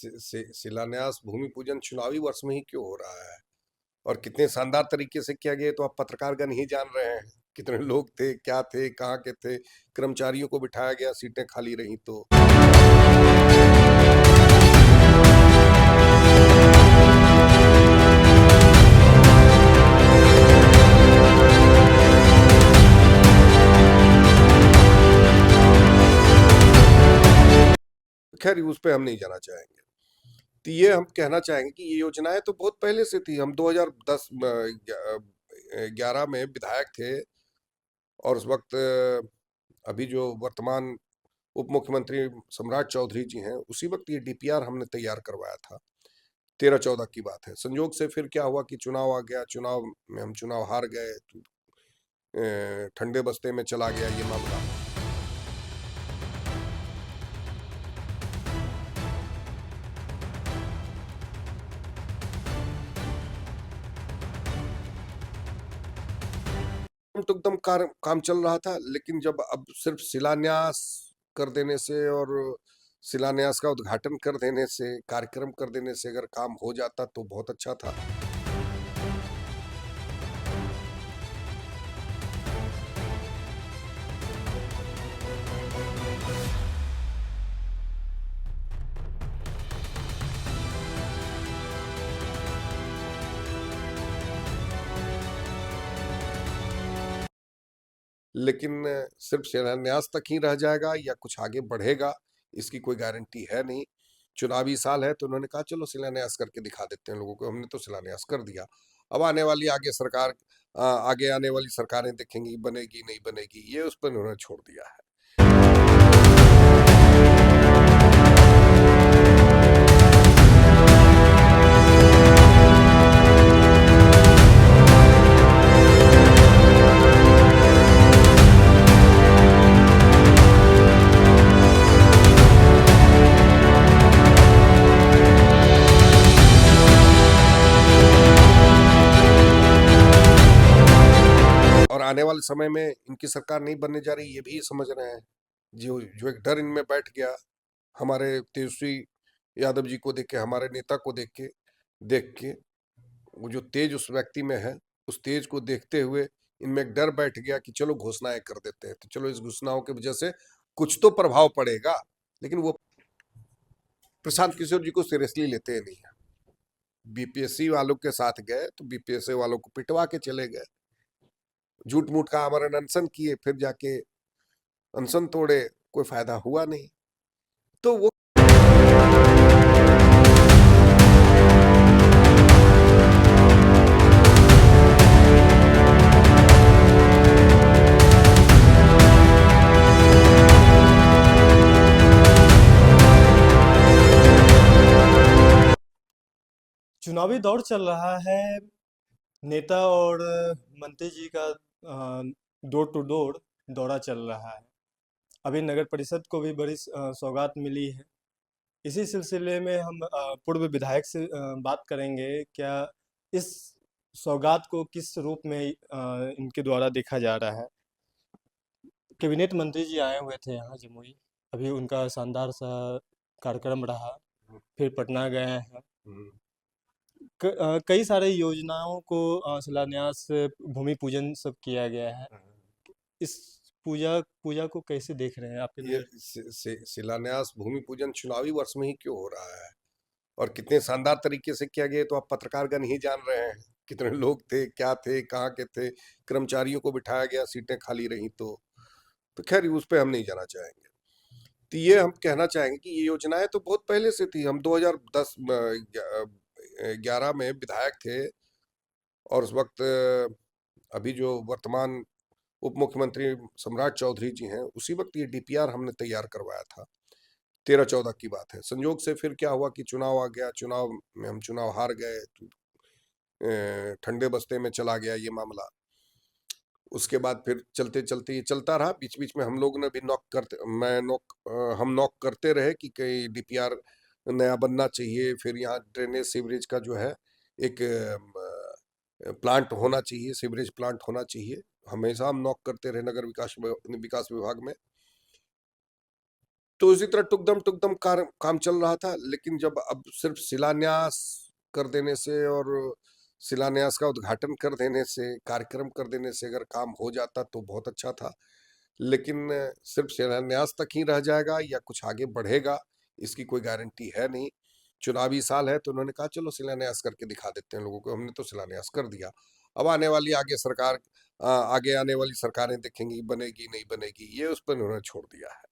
शिलान्यास भूमि पूजन चुनावी वर्ष में ही क्यों हो रहा है और कितने शानदार तरीके से किया गया तो आप पत्रकारगण ही जान रहे हैं। कितने लोग थे, क्या थे, कहाँ के थे, कर्मचारियों को बिठाया गया, सीटें खाली रही तो। खैर उस पे हम नहीं जाना चाहेंगे। तो ये हम कहना चाहेंगे कि ये योजनाएं तो बहुत पहले से थी। हम 2010 11 में विधायक थे और उस वक्त अभी जो वर्तमान उप मुख्यमंत्री सम्राट चौधरी जी हैं, उसी वक्त ये डीपीआर हमने तैयार करवाया था। 13-14 की बात है। संयोग से फिर क्या हुआ कि चुनाव आ गया, चुनाव में हम चुनाव हार गए, ठंडे बस्ते में चला गया ये मामला। तो एकदम काम चल रहा था, लेकिन जब अब सिर्फ शिलान्यास कर देने से और शिलान्यास का उद्घाटन कर देने से, कार्यक्रम कर देने से अगर काम हो जाता तो बहुत अच्छा था। लेकिन सिर्फ शिलान्यास तक ही रह जाएगा या कुछ आगे बढ़ेगा, इसकी कोई गारंटी है नहीं। चुनावी साल है तो उन्होंने कहा चलो शिलान्यास करके दिखा देते हैं लोगों को। हमने तो शिलान्यास कर दिया। अब आने वाली आगे सरकार, आगे आने वाली सरकारें देखेंगी बनेगी नहीं बनेगी, ये उस पर उन्होंने छोड़ दिया है। और आने वाले समय में इनकी सरकार नहीं बनने जा रही, ये भी समझ रहे हैं। जो जो एक डर इनमें बैठ गया हमारे तेजस्वी यादव जी को देख के, हमारे नेता को देख के वो जो तेज उस व्यक्ति में है, उस तेज को देखते हुए इनमें एक डर बैठ गया कि चलो घोषणाएं कर देते हैं, तो चलो इस घोषणाओं की वजह से कुछ तो प्रभाव पड़ेगा। लेकिन वो प्रशांत किशोर जी को सीरियसली लेते ही नहीं है। बीपीएससी वालों के साथ गए तो बीपीएससी वालों को पिटवा के चले गए, झूठ मूठ का आमरण अनशन किए, फिर जाके अनशन तोड़े, कोई फायदा हुआ नहीं। तो वो चुनावी दौर चल रहा है। नेता और मंत्री जी का डोर टू डोर दौरा चल रहा है। अभी नगर परिषद को भी बड़ी सौगात मिली है। इसी सिलसिले में हम पूर्व विधायक से बात करेंगे। क्या इस सौगात को किस रूप में इनके द्वारा देखा जा रहा है। कैबिनेट मंत्री जी आए हुए थे यहाँ जमुई। अभी उनका शानदार सा कार्यक्रम रहा। फिर पटना गए हैं। कई सारे योजनाओं को शिलान्यास भूमि पूजन सब किया गया है। इस पूजा पूजा को कैसे देख रहे हैं आपके ये नज़र। शिलान्यास भूमि पूजन चुनावी वर्ष में ही क्यों हो रहा है और कितने शानदार तरीके से किया गया तो आप पत्रकारगण ही जान रहे हैं। कितने लोग थे, क्या थे, कहाँ के थे, कर्मचारियों को बिठाया गया, सीटें खाली रही तो खैर उस पे हम नहीं जाना चाहेंगे। तो ये हम कहना चाहेंगे कि ये योजनाएं तो बहुत पहले से थी। हम 2010 11 में विधायक थे और उस वक्त अभी जो वर्तमान उप मुख्यमंत्री सम्राट चौधरी जी हैं, उसी वक्त ये डीपीआर हमने तैयार करवाया था। 13-14 की बात है। संयोग से फिर क्या हुआ कि चुनाव आ गया, चुनाव में हम चुनाव हार गए, ठंडे बस्ते में चला गया ये मामला। उसके बाद फिर चलते चलते ये चलता रहा। बीच बीच में हम लोग ने भी हम नॉक करते रहे कि कहीं डीपीआर नया बनना चाहिए, फिर यहाँ ड्रेनेज सीवरेज का जो है एक प्लांट होना चाहिए, सीवरेज प्लांट होना चाहिए। हमेशा हम नॉक करते रहे नगर विकास विभाग में। तो इसी तरह टुकदम काम चल रहा था, लेकिन जब अब सिर्फ शिलान्यास कर देने से और शिलान्यास का उद्घाटन कर देने से, कार्यक्रम कर देने से अगर काम हो जाता तो बहुत अच्छा था। लेकिन सिर्फ शिलान्यास तक ही रह जाएगा या कुछ आगे बढ़ेगा, इसकी कोई गारंटी है नहीं। चुनावी साल है तो उन्होंने कहा चलो शिलान्यास करके दिखा देते हैं लोगों को, हमने तो शिलान्यास कर दिया। अब आने वाली आगे सरकार, आगे आने वाली सरकारें देखेंगी बनेगी नहीं बनेगी, ये उस पर उन्होंने छोड़ दिया है।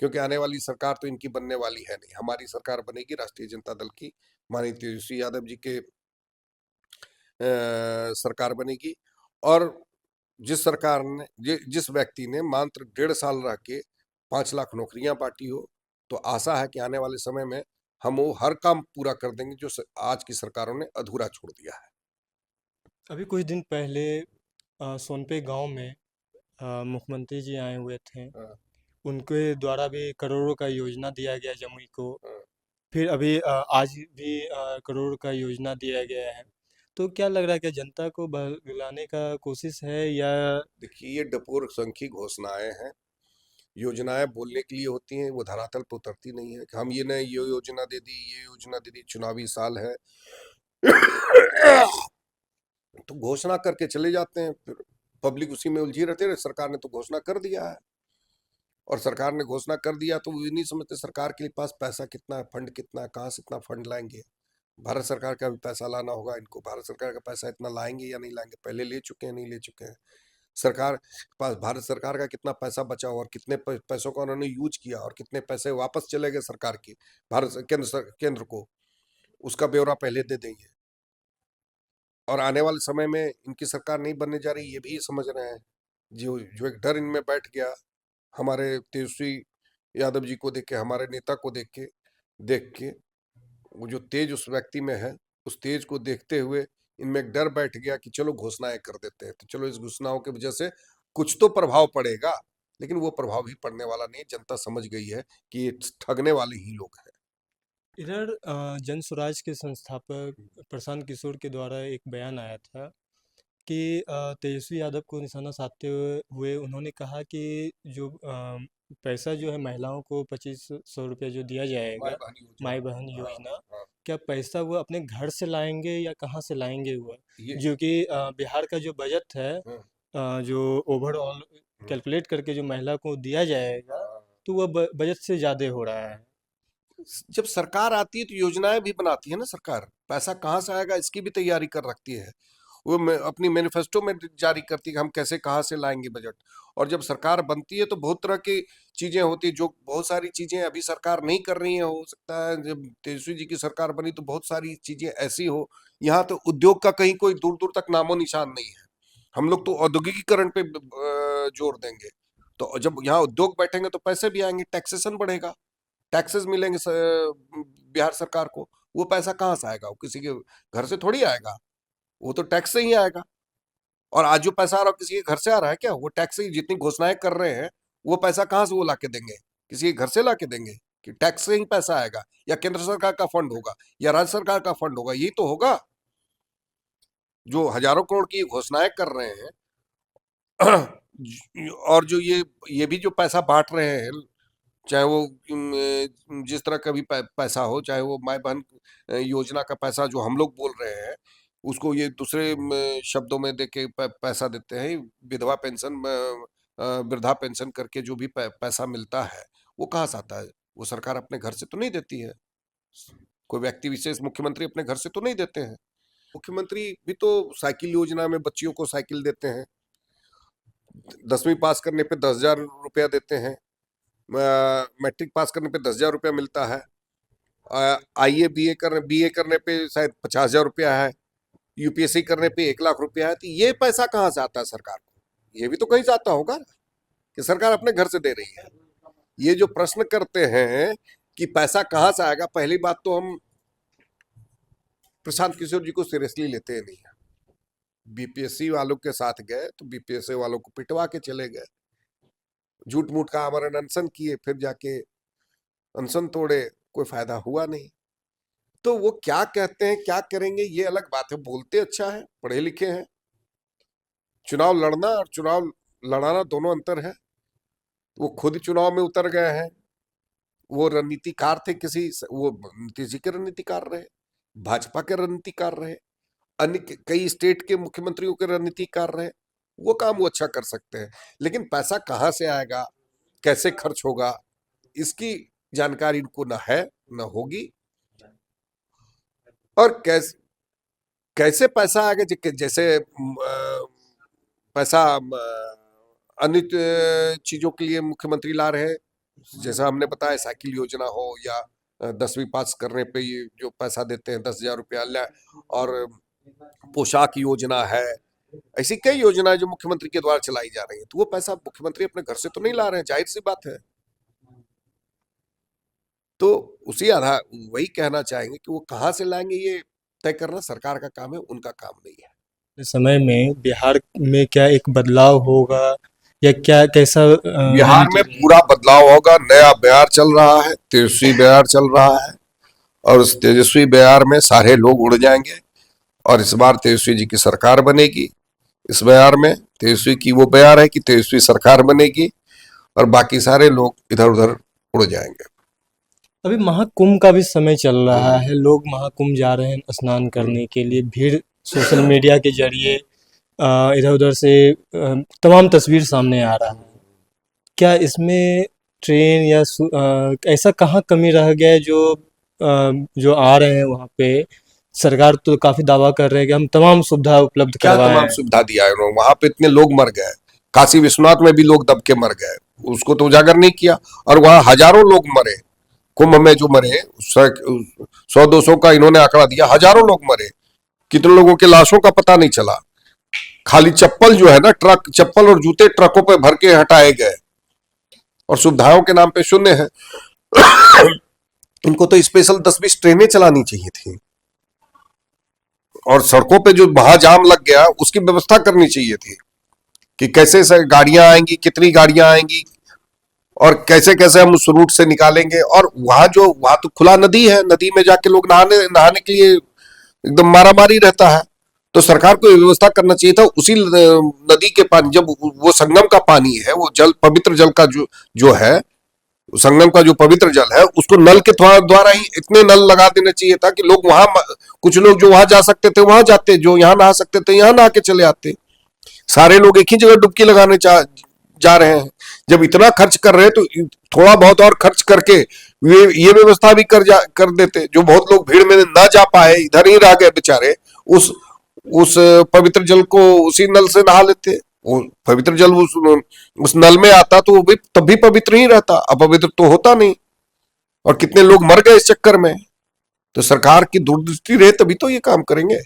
क्योंकि आने वाली सरकार तो इनकी बनने वाली है नहीं, हमारी सरकार बनेगी राष्ट्रीय जनता दल की, माननीय तेजस्वी यादव जी के सरकार बनेगी। और जिस सरकार ने जिस व्यक्ति ने मात्र 1.5 साल रह के 5 लाख नौकरियां बांटी हो, तो आशा है कि आने वाले समय में हम वो हर काम पूरा कर देंगे जो आज की सरकारों ने अधूरा छोड़ दिया है। अभी कुछ दिन पहले सोनपे गांव में मुख्यमंत्री जी आए हुए थे। हाँ, उनके द्वारा भी करोड़ों का योजना दिया गया जमुई को। हाँ। फिर अभी आज भी करोड़ का योजना दिया गया है। तो क्या लग रहा है कि जनता को बहलाने का कोशिश है या? देखिए, ये डपोर संखी घोषणाएं हैं। योजनाएं बोलने के लिए होती हैं, वो धरातल पर उतरती नहीं है कि हम ये नहीं, ये योजना दे दी, ये योजना दे दी, चुनावी साल है। तो घोषणा करके चले जाते हैं, फिर पब्लिक उसी में उलझी रहती है। सरकार ने तो घोषणा कर दिया है, और सरकार ने घोषणा कर दिया तो वो ये नहीं समझते सरकार के पास पैसा कितना है, फंड कितना है, कहाँ से इतना फंड लाएंगे। भारत सरकार का भी पैसा लाना होगा इनको, भारत सरकार का पैसा इतना लाएंगे या नहीं लाएंगे, पहले ले चुके हैं नहीं ले चुके हैं। सरकार के पास भारत सरकार का कितना पैसा बचा और कितने पैसों का उन्होंने यूज किया और कितने पैसे वापस चले गए सरकार की, केंद्र को, उसका ब्यौरा पहले दे देंगे। और आने वाले समय में इनकी सरकार नहीं बनने जा रही, ये भी समझ रहे हैं। जो जो एक डर इनमें बैठ गया हमारे तेजस्वी यादव जी को देख के, हमारे नेता को देख के वो जो तेज उस व्यक्ति में है, उस तेज को देखते हुए इनमें एक डर बैठ गया कि चलो घोषणाएं कर देते हैं, तो चलो इस घोषणाओं की वजह से कुछ तो प्रभाव पड़ेगा। लेकिन वो प्रभाव भी पड़ने वाला नहीं, जनता समझ गई है कि ये ठगने वाले ही लोग हैं। इधर जन स्वराज के संस्थापक प्रशांत किशोर के द्वारा एक बयान आया था कि तेजस्वी यादव को निशाना साधते हुए उन्होंने कहा कि जो पैसा जो है महिलाओं को 2500 रुपया जो दिया माई जाएगा, बहन योजना। माई बहन हाँ, योजना, हाँ। क्या पैसा वो अपने घर से लाएंगे या कहाँ से लाएंगे वो? ये जो कि बिहार का जो बजट है, हाँ, जो ओवरऑल हाँ, कैलकुलेट करके जो महिला को दिया जाएगा, हाँ। तो वह बजट से ज़्यादा हो रहा है। जब सरकार आती है तो योजनाएं भी बनाती है ना सरकार, पैसा कहाँ से आएगा इसकी भी तैयारी कर रखती है। वो अपनी मैनिफेस्टो में जारी करती है कि हम कैसे कहाँ से लाएंगे बजट। और जब सरकार बनती है तो बहुत तरह की चीजें होती है, जो बहुत सारी चीजें अभी सरकार नहीं कर रही है। हो सकता है जब तेजस्वी जी की सरकार बनी तो बहुत सारी चीजें ऐसी हो। यहाँ तो उद्योग का कहीं कोई दूर दूर तक नामो निशान नहीं है। हम लोग तो औद्योगिकीकरण पे जोर देंगे। तो जब यहाँ उद्योग बैठेंगे तो पैसे भी आएंगे, टैक्सेशन बढ़ेगा, टैक्सेस मिलेंगे बिहार सरकार को। वो पैसा कहाँ से आएगा? वो किसी के घर से थोड़ी आएगा, वो तो टैक्स से ही आएगा। और आज जो पैसा आ रहा है किसी के घर से आ रहा है क्या? वो टैक्स से ही, जितनी घोषणाएं कर रहे हैं वो पैसा कहाँ से वो ला के देंगे? किसी के घर से ला के देंगे कि टैक्स से ही पैसा आएगा, या केंद्र सरकार का फंड होगा, या राज्य सरकार का फंड होगा? यही तो होगा। जो हजारों करोड़ की घोषणाएं कर रहे हैं और जो ये भी जो पैसा बांट रहे हैं, चाहे वो जिस तरह का भी पैसा हो, चाहे वो माई बहन योजना का पैसा जो हम लोग बोल रहे हैं, उसको ये दूसरे शब्दों में दे के पैसा देते हैं। विधवा पेंशन, वृद्धा पेंशन करके जो भी पैसा मिलता है, वो कहाँ से आता है? वो सरकार अपने घर से तो नहीं देती है। कोई व्यक्ति विशेष मुख्यमंत्री अपने घर से तो नहीं देते हैं। मुख्यमंत्री भी तो साइकिल योजना में बच्चियों को साइकिल देते हैं, 10वीं पास करने पे 10,000 रुपया देते हैं, मैट्रिक पास करने पे 10,000 रुपया मिलता है, आईए बीए करने पे शायद 50,000 रुपया है, यूपीएससी करने पे 1 लाख रुपया है। तो ये पैसा कहाँ से आता है सरकार को? ये भी तो कहीं से आता होगा कि सरकार अपने घर से दे रही है। ये जो प्रश्न करते हैं कि पैसा कहाँ से आएगा, पहली बात तो हम प्रशांत किशोर जी को सीरियसली लेते नहीं है। बीपीएससी वालों के साथ गए तो बीपीएससी वालों को पिटवा के चले गए, झूठ मूठ का आमरण अनशन किए, फिर जाके अनशन तोड़े, कोई फायदा हुआ नहीं। तो वो क्या कहते हैं क्या करेंगे ये अलग बात है, बोलते अच्छा है, पढ़े लिखे हैं। चुनाव लड़ना और चुनाव लड़ाना दोनों अंतर है। वो खुद चुनाव में उतर गए हैं, वो रणनीतिकार थे वो नीतीश जी के रणनीतिकार रहे, भाजपा के रणनीतिकार रहे, अन्य कई स्टेट के मुख्यमंत्रियों के रणनीतिकार रहे। वो काम वो अच्छा कर सकते हैं, लेकिन पैसा कहाँ से आएगा, कैसे खर्च होगा, इसकी जानकारी इनको न है, न होगी। और कैसे कैसे पैसा आएगा, जैसे पैसा अन्य चीजों के लिए मुख्यमंत्री ला रहे हैं, जैसा हमने बताया साइकिल योजना हो या 10वीं पास करने पे ये जो पैसा देते हैं 10,000 रुपया, और पोशाक योजना है। ऐसी कई योजनाएं जो मुख्यमंत्री के द्वारा चलाई जा रही है, तो वो पैसा मुख्यमंत्री अपने घर से तो नहीं ला रहे हैं, जाहिर सी बात है। तो उसी आधार वही कहना चाहेंगे कि वो कहाँ से लाएंगे, ये तय करना सरकार का काम है, उनका काम नहीं है। इस समय में बिहार में क्या एक बदलाव होगा या क्या कैसा बिहार में पूरा बदलाव होगा। नया बिहार चल रहा है, तेजस्वी बिहार चल रहा है, और उस तेजस्वी बिहार में सारे लोग उड़ जाएंगे, और इस बार तेजस्वी जी की सरकार बनेगी। इस बिहार में तेजस्वी की वो बिहार है कि तेजस्वी सरकार बनेगी, और बाकी सारे लोग इधर उधर उड़ जाएंगे। अभी महाकुंभ का भी समय चल रहा है, लोग महाकुंभ जा रहे हैं स्नान करने के लिए, भीड़ सोशल मीडिया के जरिए इधर उधर से तमाम तस्वीर सामने आ रहा है। क्या इसमें ट्रेन या ऐसा कहाँ कमी रह गया है जो आ रहे हैं वहाँ पे? सरकार तो काफी दावा कर रहे हैं कि हम तमाम सुविधा उपलब्ध क्या करवाए तमाम हैं। सुविधा दिया है उन्होंने? वहां पे इतने लोग मर गए, काशी विश्वनाथ में भी लोग दब के मर गए, उसको तो उजागर नहीं किया। और वहां हजारों लोग मरे, कुंभ में जो मरे, 100-200 का इन्होंने आंकड़ा दिया, हजारों लोग मरे। कितने लोगों के लाशों का पता नहीं चला। खाली चप्पल जो है ना, ट्रक चप्पल और जूते ट्रकों पे भर के हटाए गए, और सुविधाओं के नाम पे शून्य है। इनको तो स्पेशल 10-20 ट्रेनें चलानी चाहिए थी, और सड़कों पे जो महाजाम लग गया उसकी व्यवस्था करनी चाहिए थी कि कैसे से गाड़ियां आएंगी, कितनी गाड़ियां आएंगी, और कैसे कैसे हम उस रूट से निकालेंगे। और वहां तो खुला नदी है, नदी में जाके लोग नहाने नहाने के लिए एकदम मारामारी रहता है। तो सरकार को ये व्यवस्था करना चाहिए था, उसी नदी के पानी, जब वो संगम का पानी है, वो जल पवित्र जल का जो है, संगम का जो पवित्र जल है, उसको नल के द्वारा ही इतने नल लगा देना चाहिए था कि लोग वहां, कुछ लोग जो वहां जा सकते थे वहां जाते, जो यहाँ नहा सकते थे यहाँ नहा के चले आते। सारे लोग एक ही जगह डुबकी लगाने जा रहे हैं। जब इतना खर्च कर रहे हैं तो थोड़ा बहुत और खर्च करके ये व्यवस्था भी कर देते। जो बहुत लोग भीड़ में ना जा पाए, इधर ही रह गए बेचारे, उस पवित्र जल को उसी नल से नहा लेते। वो पवित्र जल उस नल में आता तो वो भी तब भी पवित्र ही रहता, अपवित्र तो होता नहीं। और कितने लोग मर गए इस चक्कर में। तो सरकार की दूरदृष्टि रहे तभी तो ये काम करेंगे।